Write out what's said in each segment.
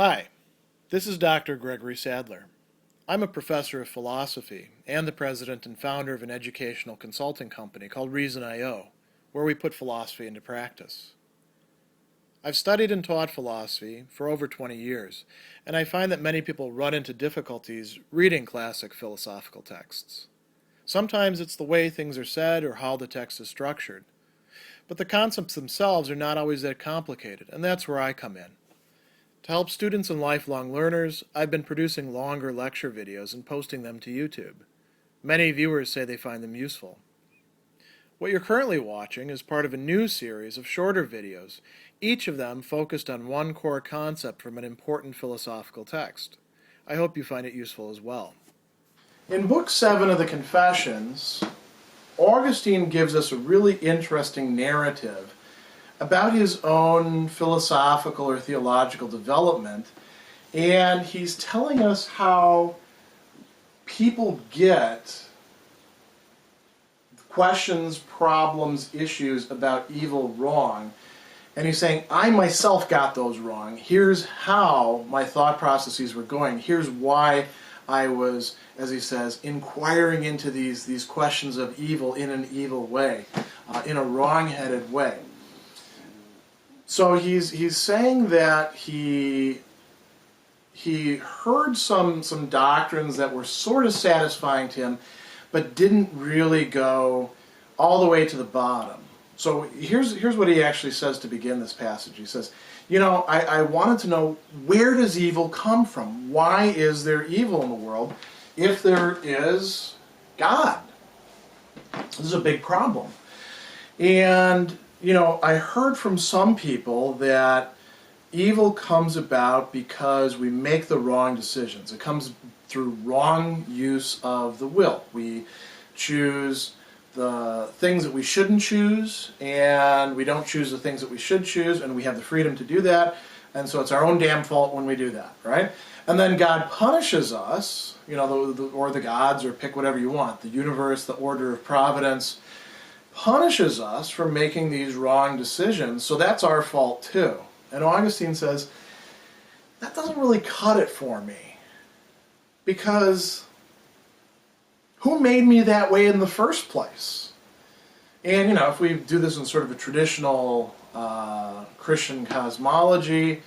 Hi, this is Dr. Gregory Sadler. I'm a professor of philosophy and the president and founder of an educational consulting company called Reason.io, where we put philosophy into practice. I've studied and taught philosophy for over 20 years, and I find that many people run into difficulties reading classic philosophical texts. Sometimes it's the way things are said or how the text is structured. But the concepts themselves are not always that complicated, and that's where I come in. To help students and lifelong learners, I've been producing longer lecture videos and posting them to YouTube. Many viewers say they find them useful. What you're currently watching is part of a new series of shorter videos, each of them focused on one core concept from an important philosophical text. I hope you find it useful as well. In Book 7 of the Confessions, Augustine gives us a really interesting narrative about his own philosophical or theological development, and he's telling us how people get questions, problems, issues about evil wrong, and he's saying, I myself got those wrong. Here's how my thought processes were going. Here's why I was, as he says, inquiring into these questions of evil in an evil way, in a wrong-headed way. So he's saying that he heard some doctrines that were sort of satisfying to him, but didn't really go all the way to the bottom. So here's what he actually says to begin this passage. He says, I wanted to know, where does evil come from? Why is there evil in the world if there is God? This is a big problem. And I heard from some people that evil comes about because we make the wrong decisions. It comes through wrong use of the will. We choose the things that we shouldn't choose, and we don't choose the things that we should choose, and we have the freedom to do that, and so it's our own damn fault when we do that, right? And then God punishes us, or the gods, or pick whatever you want, the universe, the order of providence, punishes us for making these wrong decisions, so that's our fault too. And Augustine says, that doesn't really cut it for me, because who made me that way in the first place? And if we do this in sort of a traditional Christian cosmology,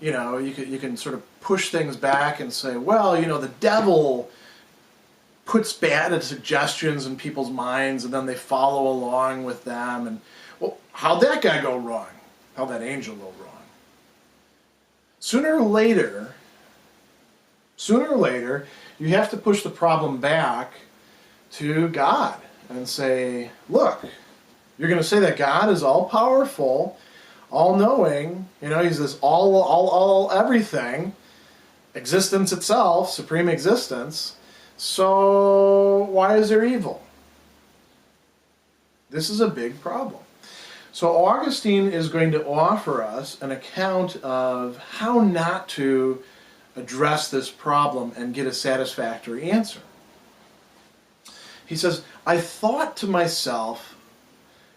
you can sort of push things back and say, well, the devil puts bad suggestions in people's minds, and then they follow along with them. And, well, how'd that guy go wrong? How'd that angel go wrong? Sooner or later, you have to push the problem back to God and say, look, you're going to say that God is all-powerful, all-knowing, he's this all everything, existence itself, supreme existence. So why is there evil? This is a big problem. So Augustine is going to offer us an account of how not to address this problem and get a satisfactory answer. He says, I thought to myself,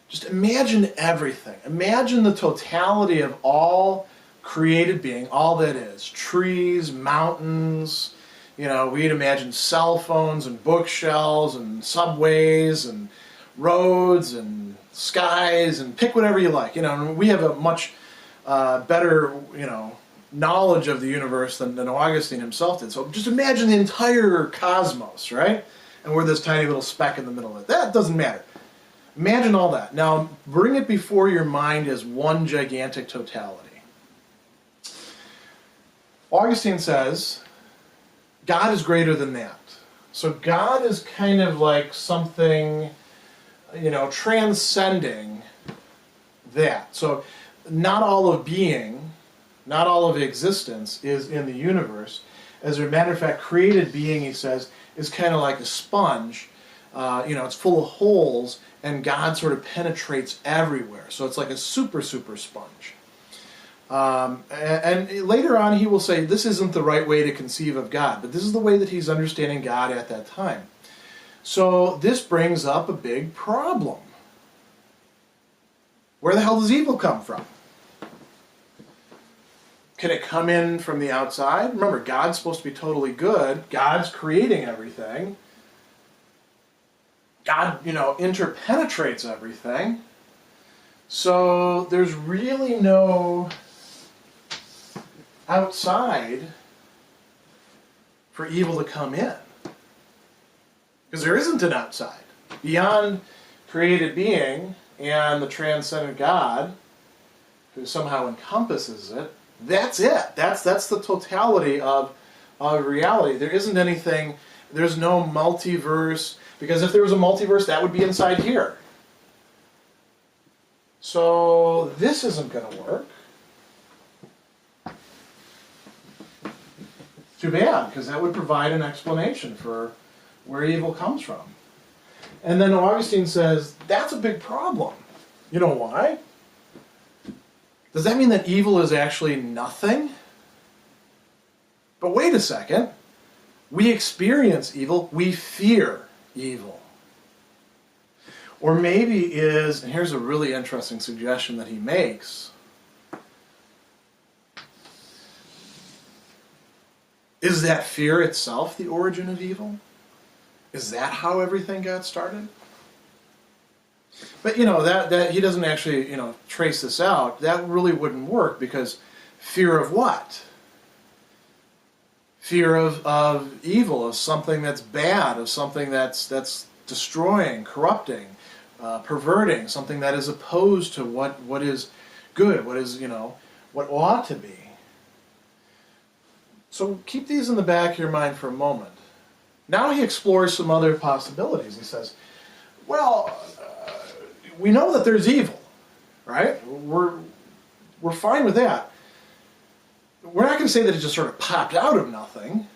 just imagine everything. Imagine the totality of all created being, all that is, trees, mountains. We'd imagine cell phones and bookshelves and subways and roads and skies, and pick whatever you like. We have a much better, knowledge of the universe than Augustine himself did. So just imagine the entire cosmos, right? And we're this tiny little speck in the middle of it. That doesn't matter. Imagine all that. Now bring it before your mind as one gigantic totality. Augustine says, God is greater than that. So God is kind of like something, transcending that. So not all of being, not all of existence is in the universe. As a matter of fact, created being, he says, is kind of like a sponge. It's full of holes, and God sort of penetrates everywhere. So it's like a super sponge. And later on he will say this isn't the right way to conceive of God, but this is the way that he's understanding God at that time. So this brings up a big problem. Where the hell does evil come from? Can it come in from the outside? Remember, God's supposed to be totally good. God's creating everything. God, interpenetrates everything. So there's really no outside for evil to come in. Because there isn't an outside. Beyond created being and the transcendent God, who somehow encompasses it, that's it. That's the totality of reality. There isn't anything, there's no multiverse, because if there was a multiverse, that would be inside here. So this isn't going to work. Too bad, because that would provide an explanation for where evil comes from. And then Augustine says, that's a big problem. You know why? Does that mean that evil is actually nothing? But wait a second. We experience evil. We fear evil. Or maybe is, and here's a really interesting suggestion that he makes, is that fear itself the origin of evil? Is that how everything got started? But that he doesn't actually trace this out. That really wouldn't work, because fear of what? Fear of evil, of something that's bad, of something that's destroying, corrupting, perverting, something that is opposed to what is good, what is what ought to be. So keep these in the back of your mind for a moment. Now he explores some other possibilities. He says, well, we know that there's evil, right? We're fine with that. We're not going to say that it just sort of popped out of nothing,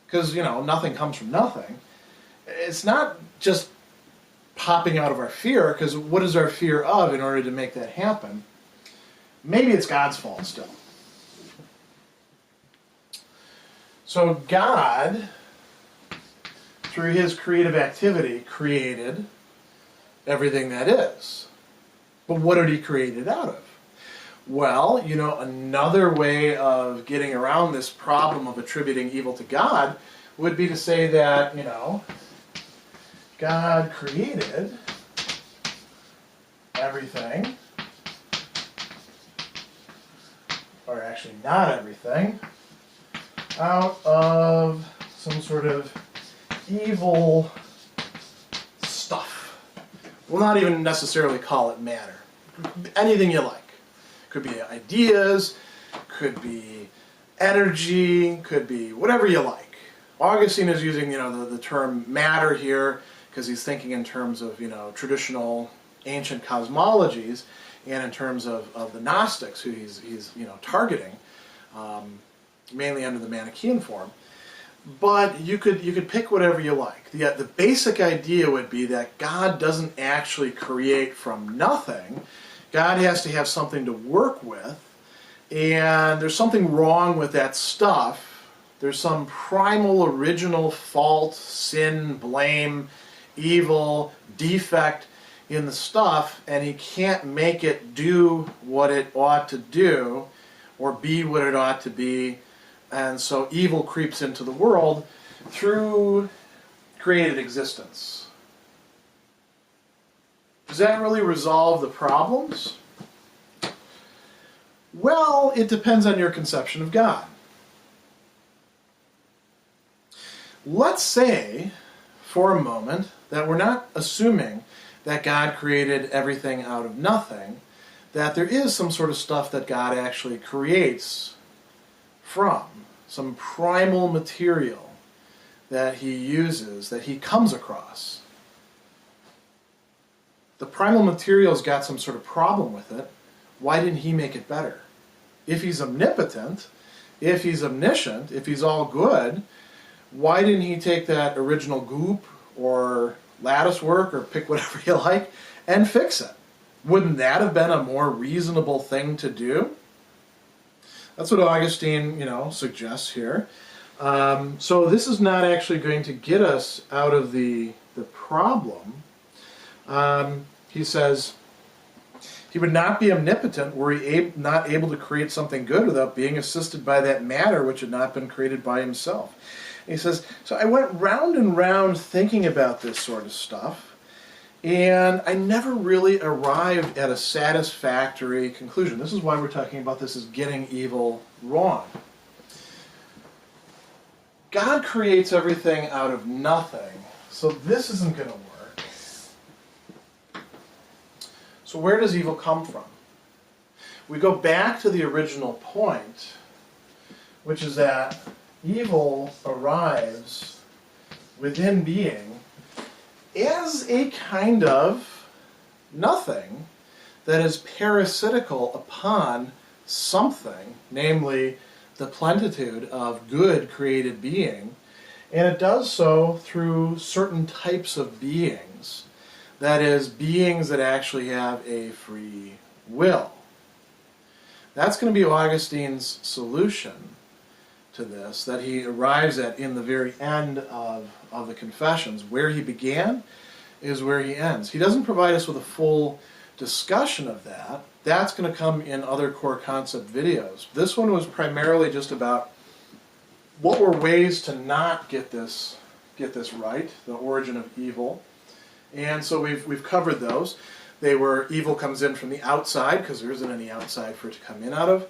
because, nothing comes from nothing. It's not just popping out of our fear, because what is our fear of in order to make that happen? Maybe it's God's fault still. So God, through his creative activity, created everything that is. But what did he create it out of? Well, another way of getting around this problem of attributing evil to God would be to say that, God created everything, or actually not everything, out of some sort of evil stuff. We'll not even necessarily call it matter. Anything you like. Could be ideas, could be energy, could be whatever you like. Augustine is using, the term matter here because he's thinking in terms of, traditional ancient cosmologies, and in terms of the Gnostics, who he's targeting, mainly under the Manichaean form. But you could pick whatever you like. The basic idea would be that God doesn't actually create from nothing. God has to have something to work with, and there's something wrong with that stuff. There's some primal, original fault, sin, blame, evil, defect in the stuff, and he can't make it do what it ought to do or be what it ought to be. And so evil creeps into the world through created existence. Does that really resolve the problems? Well, it depends on your conception of God. Let's say, for a moment, that we're not assuming that God created everything out of nothing, that there is some sort of stuff that God actually creates from, some primal material that he uses, that he comes across. The primal material's got some sort of problem with it. Why didn't he make it better? If he's omnipotent, if he's omniscient, if he's all good, why didn't he take that original goop or lattice work, or pick whatever you like, and fix it? Wouldn't that have been a more reasonable thing to do? That's what Augustine, suggests here. So this is not actually going to get us out of the problem. He He would not be omnipotent were he not able to create something good without being assisted by that matter which had not been created by himself. And he says, so I went round and round thinking about this sort of stuff, and I never really arrived at a satisfactory conclusion. This is why we're talking about this as getting evil wrong. God creates everything out of nothing, so this isn't going to work. So where does evil come from? We go back to the original point, which is that evil arrives within being as a kind of nothing that is parasitical upon something, namely the plenitude of good created being, and it does so through certain types of beings, that is, beings that actually have a free will. That's going to be Augustine's solution to this, that he arrives at in the very end of the Confessions. Where he began is where he ends. He doesn't provide us with a full discussion of that. That's going to come in other core concept videos. This one was primarily just about what were ways to not get this right, the origin of evil. And so we've covered those. They were evil comes in from the outside, because there isn't any outside for it to come in out of.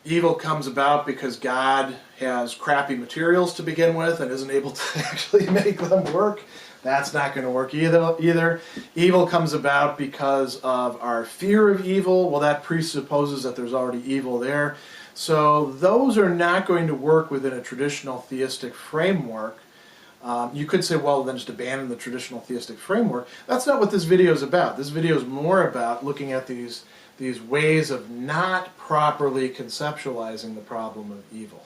Evil comes about because God has crappy materials to begin with and isn't able to actually make them work. That's not going to work either. Evil comes about because of our fear of evil. Well, that presupposes that there's already evil there. So those are not going to work within a traditional theistic framework. You could say, well, then just abandon the traditional theistic framework. That's not what this video is about. This video is more about looking at these ways of not properly conceptualizing the problem of evil.